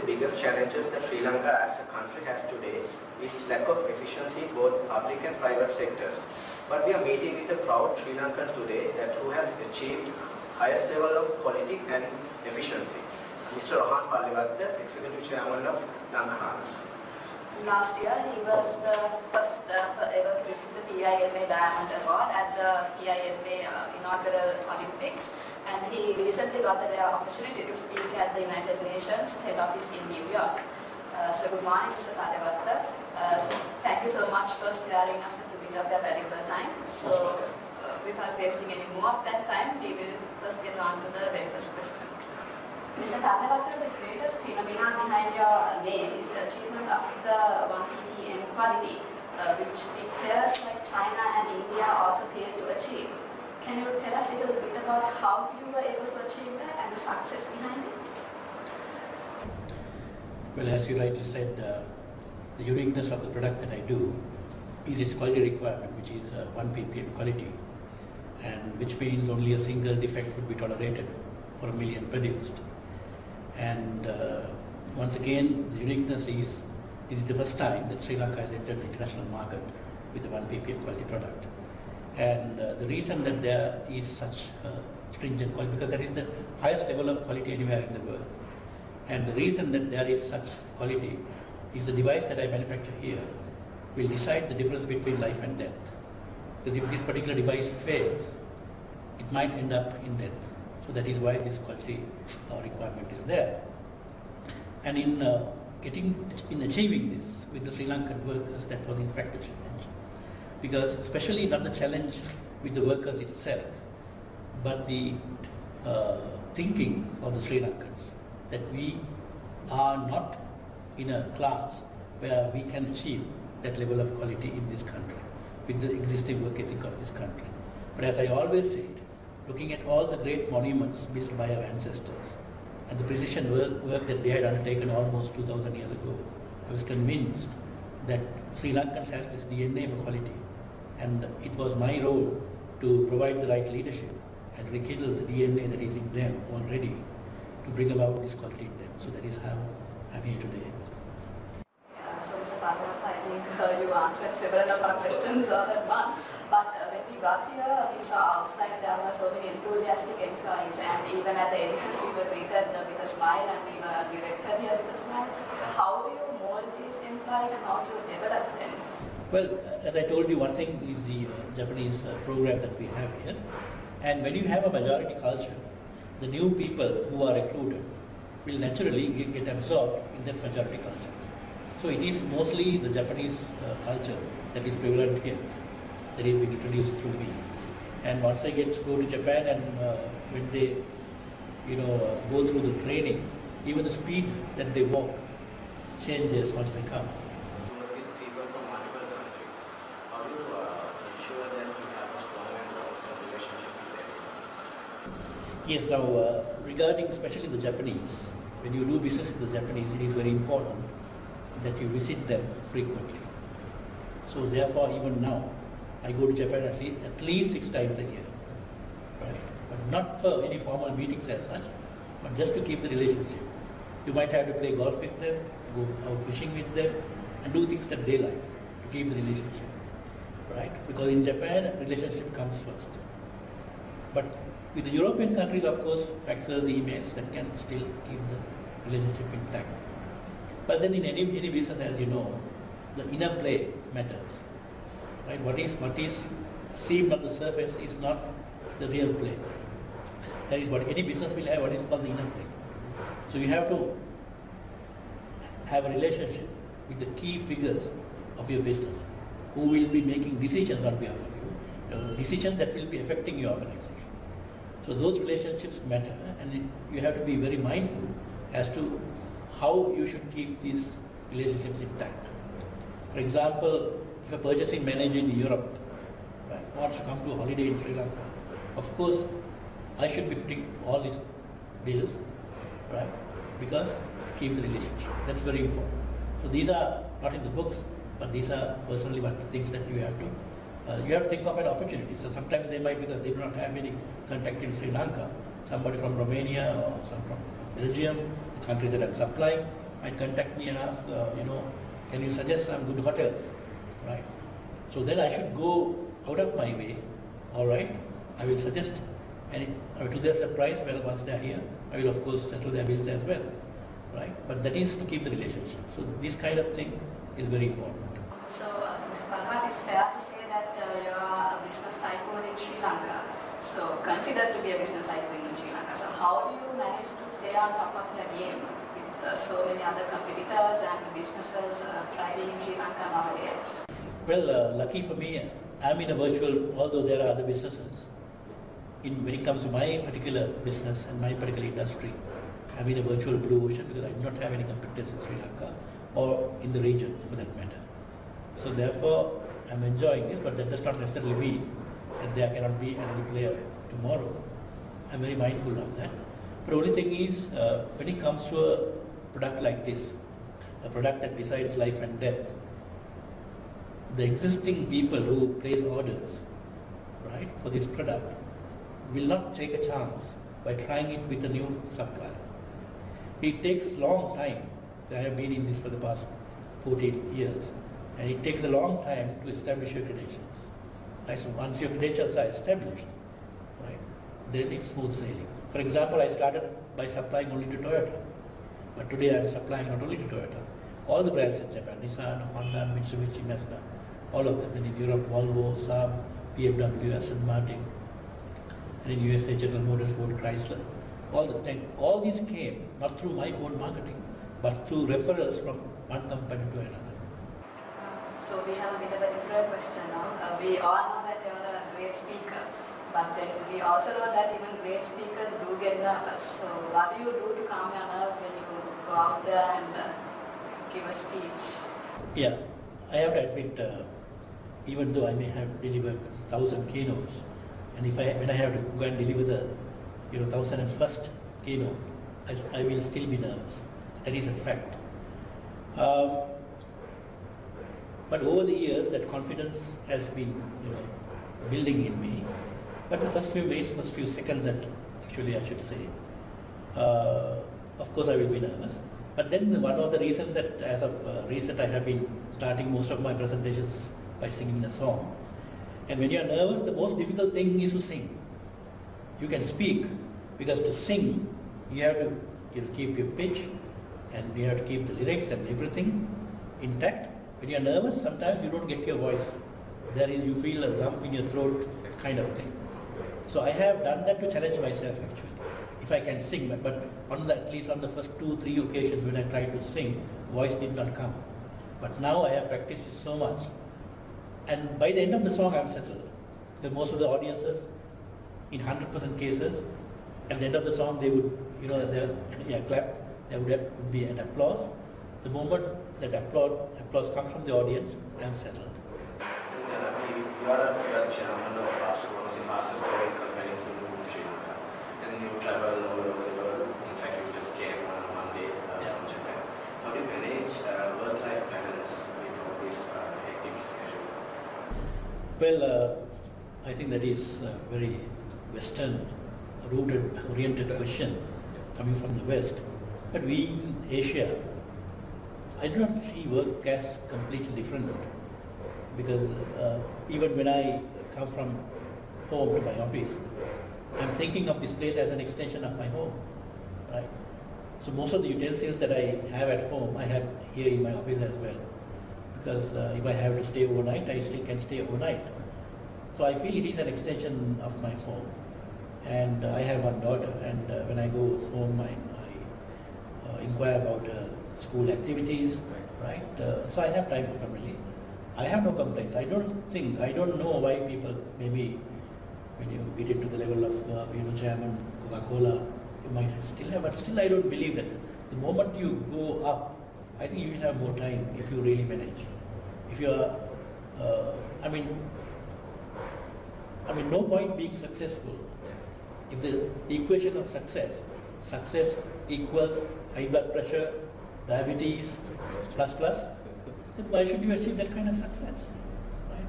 the biggest challenges that Sri Lanka as a country has today is lack of efficiency in both public and private sectors. But we are meeting with a proud Sri Lankan today that who has achieved highest level of quality and efficiency. Mr. Rohan Pallewatta, Executive Chairman of Lanka Hans. Last year, he was the first ever to receive the PIMA Diamond Award at the PIMA inaugural Olympics, and he recently got the rare opportunity to speak at the United Nations head office in New York. So good morning, Mr. Pallewatta. Thank you so much for sparing us and giving up your valuable time. So without wasting any more of that time, we will first get on to the very first question. Mr. Pallewatta, the greatest phenomenon behind your name is the achievement of the 1 ppm quality, which big players like China and India also failed to achieve. Can you tell us a little bit about how you were able to achieve that and the success behind it? Well, as you rightly said, the uniqueness of the product that I do is its quality requirement, which is 1 ppm quality, and which means only a single defect would be tolerated for a million produced. And once again, the uniqueness is the first time that Sri Lanka has entered the international market with a 1 ppm quality product. And the reason that there is such stringent quality, because that is the highest level of quality anywhere in the world. And the reason that there is such quality is the device that I manufacture here will decide the difference between life and death. Because if this particular device fails, it might end up in death. So that is why this quality requirement is there. And in achieving this with the Sri Lankan workers, that was in fact a challenge. Because especially not the challenge with the workers itself, but the thinking of the Sri Lankans that we are not in a class where we can achieve that level of quality in this country with the existing work ethic of this country. But as I always say, looking at all the great monuments built by our ancestors and the precision work that they had undertaken almost 2,000 years ago, I was convinced that Sri Lankans has this DNA for quality, and it was my role to provide the right leadership and rekindle the DNA that is in them already to bring about this quality in them. So that is how I'm here today. So Mr. Pallewatta, I think you answered several of our questions all at once. But when we got here, we saw outside there were so many enthusiastic employees, and even at the entrance we were greeted with a smile, and we were directed here with a smile. So how do you mold these employees and how do you develop them? Well, as I told you, one thing is the Japanese program that we have here. And when you have a majority culture, the new people who are recruited will naturally get absorbed in that majority culture. So it is mostly the Japanese culture that is prevalent here, that is being introduced through me. And once I go to Japan, and when they go through the training, even the speed that they walk changes once they come. With people from multiple countries, how do you ensure that you have a strong and long-term relationship with them? Yes, now regarding especially the Japanese, when you do business with the Japanese, it is very important that you visit them frequently. So therefore, even now, I go to Japan at least 6 times a year, right? But not for any formal meetings as such, but just to keep the relationship. You might have to play golf with them, go out fishing with them, and do things that they like to keep the relationship, right? Because in Japan, relationship comes first. But with the European countries, of course, faxes, emails, that can still keep the relationship intact. But then in any business, as you know, the inner play matters. Right? What is seen on the surface is not the real play. That is what any business will have, what is called the inner play. So you have to have a relationship with the key figures of your business who will be making decisions on behalf of you, decisions that will be affecting your organization. So those relationships matter, and you have to be very mindful as to how you should keep these relationships intact. For example, if a purchasing manager in Europe wants to come to a holiday in Sri Lanka, of course, I should be footing all his bills, right? Because keep the relationship. That's very important. So these are not in the books, but these are personally one of the things that you have to think of an opportunity. So sometimes they might, because they do not have any contact in Sri Lanka, somebody from Romania or some from Belgium, the countries that I'm supplying, might contact me and ask, can you suggest some good hotels, right? So then I should go out of my way, all right, I will suggest, and to their surprise, well, once they are here, I will of course settle their bills as well, right? But that is to keep the relationship. So this kind of thing is very important. So, Mr. Pallewatta, it's fair to say that you are a business tycoon in Sri Lanka. So, considered to be a business tycoon in Sri Lanka. So, how do you manage to stay on top of your game with so many other competitors and businesses thriving in Sri Lanka nowadays? Well, lucky for me, I'm in a virtual, although there are other businesses. When it comes to my particular business and my particular industry, I'm in a virtual blue ocean because I do not have any competitors in Sri Lanka or in the region for that matter. So therefore, I'm enjoying this, but that does not necessarily mean that there cannot be another player tomorrow. I'm very mindful of that. But the only thing is, when it comes to a product like this, a product that decides life and death, the existing people who place orders, right, for this product will not take a chance by trying it with a new supplier. It takes long time. I have been in this for the past 14 years. And it takes a long time to establish your credentials. Right? So once your credentials are established, right, then it's smooth sailing. For example, I started by supplying only to Toyota. But today I am supplying not only to Toyota, all the brands in Japan, Nissan, Honda, Mitsubishi, Mazda, all of them. And in Europe, Volvo, Saab, BMW, Aston Martin, and in USA, General Motors, Ford, Chrysler. All these came not through my own marketing, but through referrals from one company to another. So we have a bit of a different question now. We all know that you are a great speaker, but then we also know that even great speakers do get nervous. So what do you do to calm your nerves when you go out there and give a speech? Yeah, I have to admit, even though I may have delivered 1,000 keynotes, and when I have to go and deliver the 1,001st keynote, I will still be nervous. That is a fact. But over the years, that confidence has been building in me. But the first few minutes, first few seconds, actually I should say, of course I will be nervous. But then one of the reasons that as of recent I have been starting most of my presentations by singing a song. And when you are nervous, the most difficult thing is to sing. You can speak, because to sing, you have to keep your pitch, and you have to keep the lyrics and everything intact. When you are nervous, sometimes you don't get your voice. You feel a lump in your throat kind of thing. So I have done that to challenge myself actually. If I can sing, but at least on the first 2-3 occasions when I tried to sing, voice did not come. But now I have practiced it so much. And by the end of the song, I'm settled. Because most of the audiences, in 100% cases, at the end of the song, they would, clap, there would be an applause. The moment that applause comes from the audience, I am settled. You are a chairman of one of the fastest growing companies in Sri Lanka. And you travel all over the world. In fact, you just came on Monday from Japan. How do you manage work-life balance with all this hectic schedule? Well, I think that is a very Western-rooted, oriented question coming from the West. But we in Asia, I do not see work as completely different, because even when I come from home to my office, I'm thinking of this place as an extension of my home, right? So most of the utensils that I have at home, I have here in my office as well, because if I have to stay overnight, I still can stay overnight. So I feel it is an extension of my home. And I have one daughter, and when I go home, I inquire about school activities, right? So I have time for family. I have no complaints. I don't know why people, maybe when you get into the level of, Chairman, Coca-Cola, you might still have, but still I don't believe that. The moment you go up, I think you will have more time if you really manage. If you are, no point being successful. If the equation of success equals high blood pressure, diabetes, plus, then why should you achieve that kind of success? Right?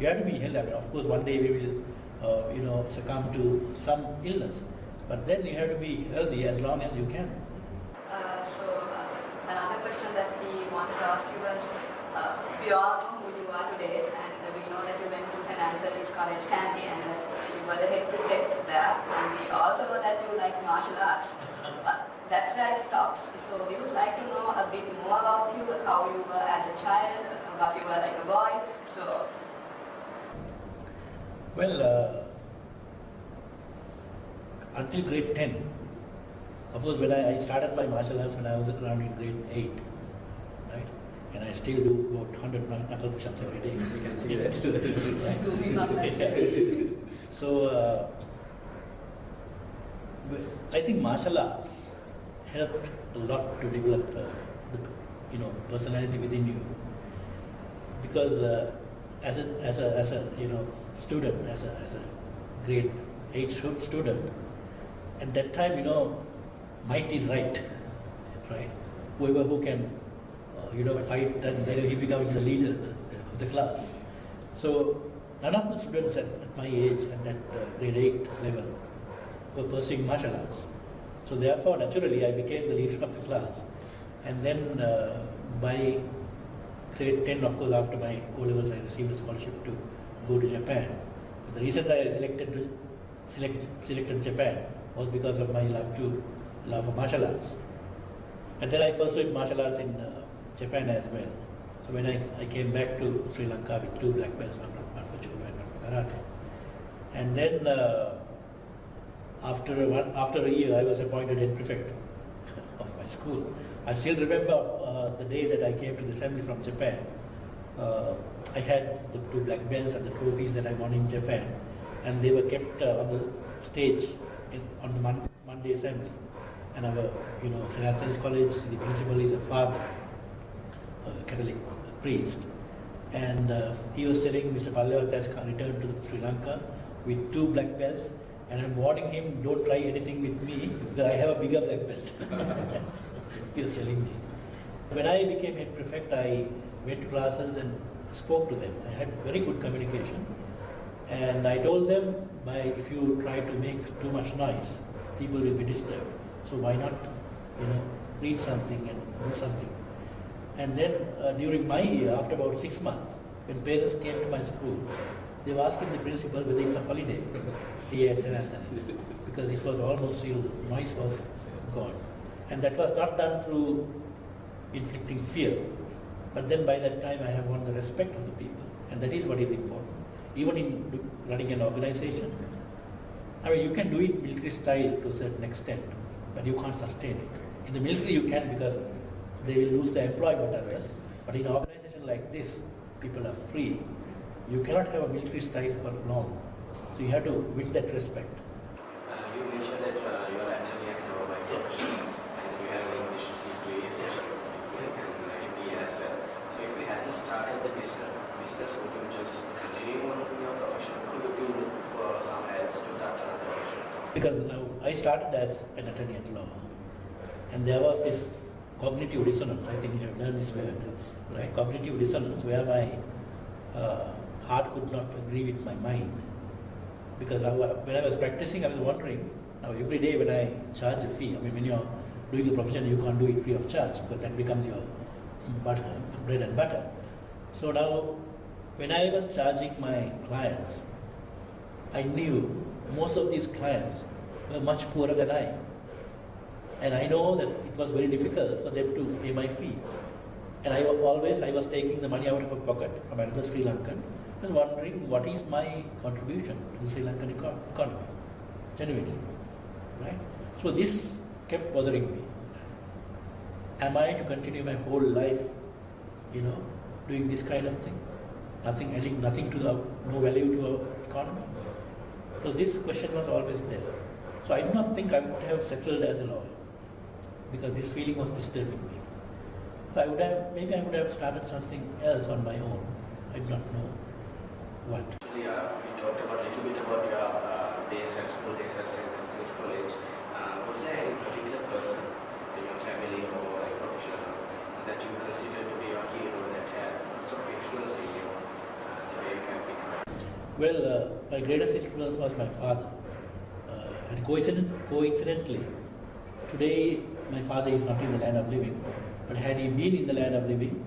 You have to be healthy. Of course, one day we will, succumb to some illness, but then you have to be healthy as long as you can. So another ask you was, we all know who you are today, and we know that you went to St. Anthony's College, Kandy, and you were the head prefect there. And we also know that you like martial arts. But that's where it stops. So we would like to know a bit more about you, how you were as a child, what you were like a boy. So. Well, until grade 10, of course, when I started my martial arts when I was around in grade 8, right? And I still do about 100 knuckle push-ups every day. We can see that. Zooming on that. So, I think martial arts helped a lot to develop the personality within you, because as a student, as a grade 8 student, at that time, might is right? Whoever who can, fight, then he becomes the leader of the class. So none of the students at my age, at that grade 8 level, were pursuing martial arts. So therefore, naturally, I became the leader of the class. And then by grade 10, of course, after my O-levels, I received a scholarship to go to Japan. But the reason I selected Japan was because of my love for martial arts. And then I pursued martial arts in Japan as well. So when I came back to Sri Lanka with 2 black belts, one for judo and one for karate. And then after a year, I was appointed head prefect of my school. I still remember the day that I came to the assembly from Japan. I had the 2 black belts and the trophies that I won in Japan, and they were kept on the stage on the Monday assembly. And our, St. Anthony's College, the principal is a father, a Catholic priest, and he was telling Mr. Pallewatta has returned to Sri Lanka with 2 black belts, and I'm warning him, don't try anything with me because I have a bigger black belt. He was telling me. When I became head prefect, I went to classes and spoke to them. I had very good communication, and I told them, if you try to make too much noise, people will be disturbed. So why not, read something and do something. And then during my year, after about 6 months, when parents came to my school, they were asking the principal whether it's a holiday here at St. Anthony's, because it was almost sealed, noise was gone. And that was not done through inflicting fear, but then by that time I have won the respect of the people, and that is what is important. Even in running an organization, you can do it military style to a certain extent, but you can't sustain it. In the military you can, because they will lose the employment others, but in an organization like this, people are free. You cannot have a military style for long, so you have to win that respect. You mentioned that you are actually a by profession, and you have English degree, and MBA as well. So if you hadn't started the business, would you just continue on your profession? Could you look for someone else to start another profession? Because now I started as an attorney at law, and there was this cognitive dissonance. I think you have done this word, right? Cognitive dissonance, where my heart could not agree with my mind. Because when I was practicing, I was wondering, now every day when I charge a fee, when you are doing a profession, you can't do it free of charge, because that becomes your bread and butter. So now, when I was charging my clients, I knew most of these clients were much poorer than I. And I know that it was very difficult for them to pay my fee. And I was taking the money out of a pocket from another Sri Lankan. I was wondering, what is my contribution to the Sri Lankan economy, genuinely, right? So this kept bothering me. Am I to continue my whole life, doing this kind of thing? Adding nothing to no value to our economy? So this question was always there. So I do not think I would have settled as a lawyer, because this feeling was disturbing me. So maybe I would have started something else on my own. I do not know what. Actually, we talked about a little bit about your school days at St. Anthony's College. Was there any particular person in your family or a professional that you consider to be your hero that had lots of influence in you, the way you have become? Well, my greatest influence was my father. And coincidentally, today my father is not in the land of living. But had he been in the land of living,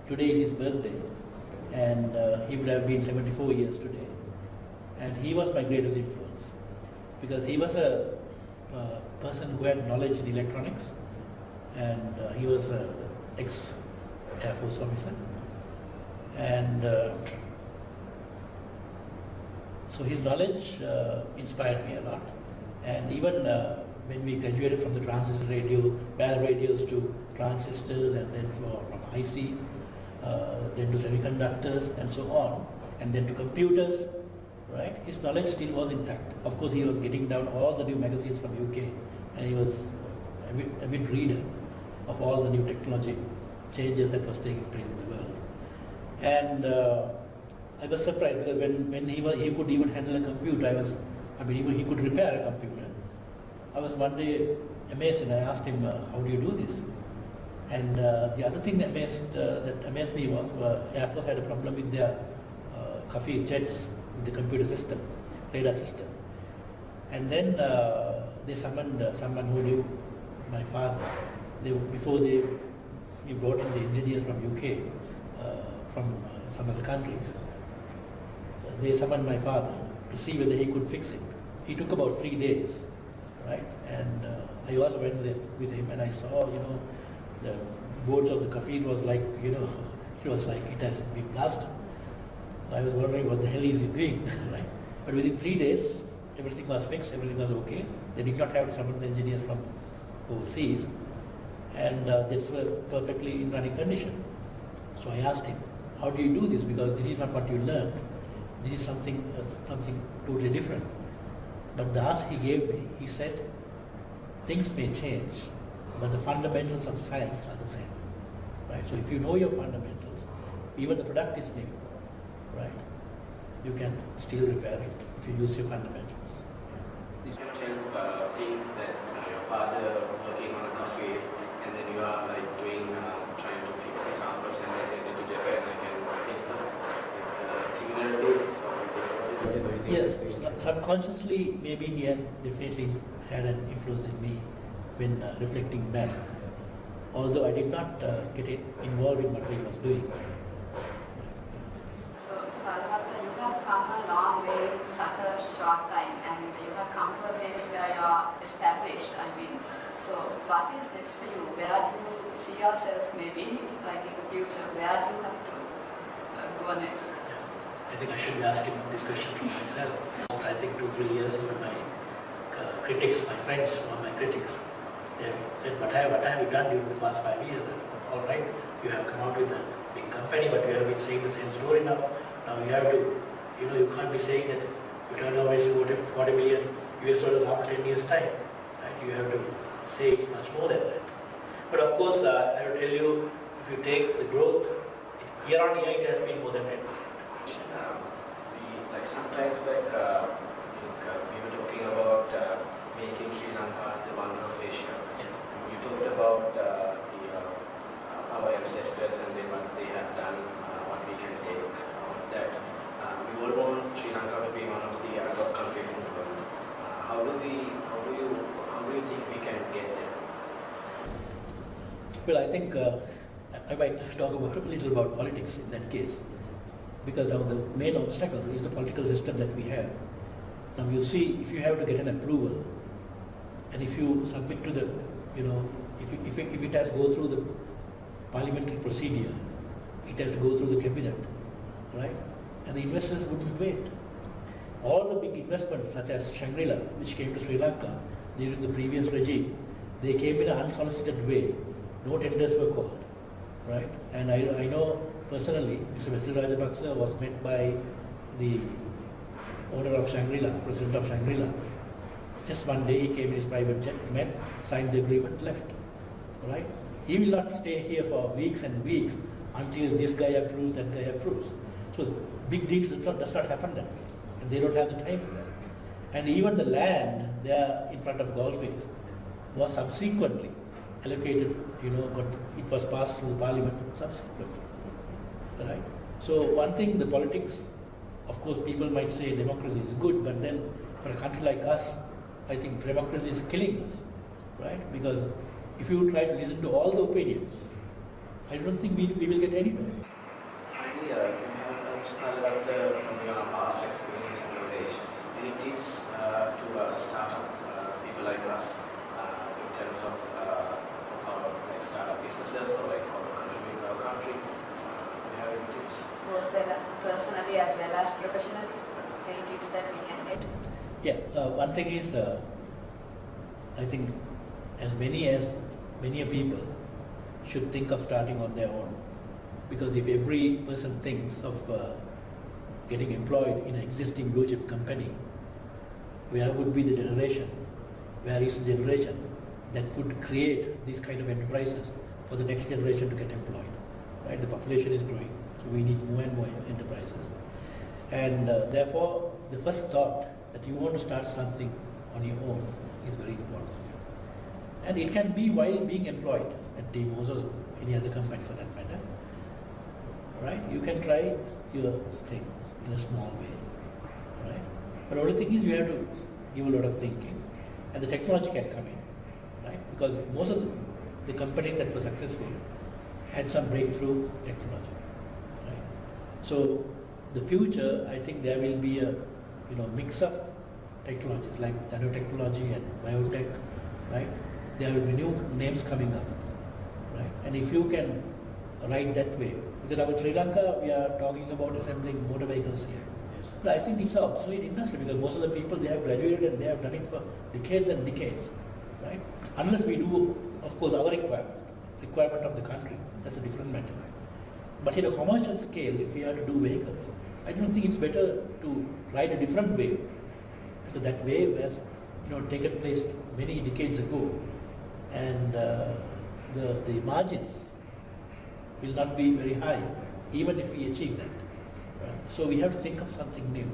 Today is his birthday, and he would have been 74 years today. And he was my greatest influence because he was a person who had knowledge in electronics, and he was an ex-Air Force officer. And so his knowledge inspired me a lot. And even when we graduated from the transistor radio, bell radios to transistors, and then from ICs, then to semiconductors and so on, and then to computers, right? His knowledge still was intact. Of course, he was getting down all the new magazines from UK, and he was a bit reader of all the new technology changes that was taking place in the world. And I was surprised because when he could even handle a computer, even he could repair a computer. I was one day amazed, and I asked him, how do you do this? And the other thing that amazed me was Air Force had a problem with their Kafir jets, with the computer system, radar system. And then they summoned someone who knew my father. Before we brought in the engineers from UK, from some other countries, they summoned my father to see whether he could fix it. It took about 3 days, right? And I also went there with him, and I saw, the boards of the Kafir was like, it was like it has been blasted. I was wondering what the hell is he doing, right? But within 3 days, everything was fixed, everything was okay. They did not have to summon the engineers from overseas, and this were perfectly in running condition. So I asked him, how do you do this? Because this is not what you learned. This is something totally different. But the answer he gave me, he said, things may change, but the fundamentals of science are the same, right? So if you know your fundamentals, even the product is new, right? You can still repair it if you use your fundamentals. This can help think that your father working on a cafe, and then you are like doing, trying to fix the samples, and I send it to Japan, I can think some similarities. Yes, subconsciously, maybe he had definitely had an influence in me when reflecting back. Although I did not get involved in what he was doing. So, Pallewatta, you have come a long way in such a short time, and you have come to a place where you are established. So what is next for you? Where do you see yourself maybe, like in the future? Where do you have to go next? I think I should be asking this question to myself. I think 2-3 years, even my critics, my friends who are my critics, they have said, what have you done during the past 5 years? All right, you have come out with a big company, but you have been saying the same story now. Now you have to, you can't be saying that your turnover is 40 million US dollars after 10 years' time. Right? You have to say it's much more than that. But of course, I will tell you, if you take the growth, year on year it has been more than 10%. Sometimes we were talking about making Sri Lanka the wonder of Asia. Yeah. You talked about our ancestors and then what they have done, what we can take out of that. We all want Sri Lanka to be one of the top countries in the world. How do you think we can get there? Well, I think I might talk a little about politics in that case. Because now the main obstacle is the political system that we have. Now you see, if you have to get an approval, and if you submit to the, if it has to go through the parliamentary procedure, it has to go through the cabinet, right? And the investors wouldn't wait. All the big investments, such as Shangri-La, which came to Sri Lanka during the previous regime, they came in an unsolicited way. No tenders were called, right? And I know personally, Mr. Vesil Rajapaksa was met by the owner of Shangri-La, president of Shangri-La. Just one day he came in his private jet, met, signed the agreement, left. Right? He will not stay here for weeks and weeks until this guy approves, that guy approves. So big deals does not happen that way. And they don't have the time for that. And even the land there in front of Golfways was subsequently allocated, it was passed through the parliament subsequently. Right? So one thing, the politics, of course people might say democracy is good, but then for a country like us, I think democracy is killing us, right? Because if you try to listen to all the opinions, I don't think we will get anywhere. Finally, you have Mr. Pallewatta, from your past experience and knowledge, any tips to startup people like us in terms of our like startup businesses or like how to contribute to our country? Do you have any tips? Both personally as well as professionally, any tips that we can get? Yeah, one thing is, I think as many people should think of starting on their own. Because if every person thinks of getting employed in an existing blue chip company, where would be the generation, where is the generation that would create these kind of enterprises for the next generation to get employed, right? The population is growing, so we need more and more enterprises. And therefore, the first thought that you want to start something on your own is very important. And it can be while being employed at Demos or any other company for that matter, right? You can try your thing in a small way, right? But the only thing is you have to give a lot of thinking, and the technology can come in, right? Because most of the companies that were successful had some breakthrough technology, right? So the future, I think there will be a mix of technologies like nanotechnology and biotech, right? There will be new names coming up, right? And if you can ride that way, because in Sri Lanka we are talking about assembling motor vehicles here. But I think it's an obsolete industry because most of the people, they have graduated and they have done it for decades and decades, right? Unless we do, of course, our requirement of the country, that's a different matter. But in a commercial scale, if we have to do vehicles, I don't think it's better to ride a different wave. Because that wave has taken place many decades ago, and the margins will not be very high, even if we achieve that. Right? So we have to think of something new.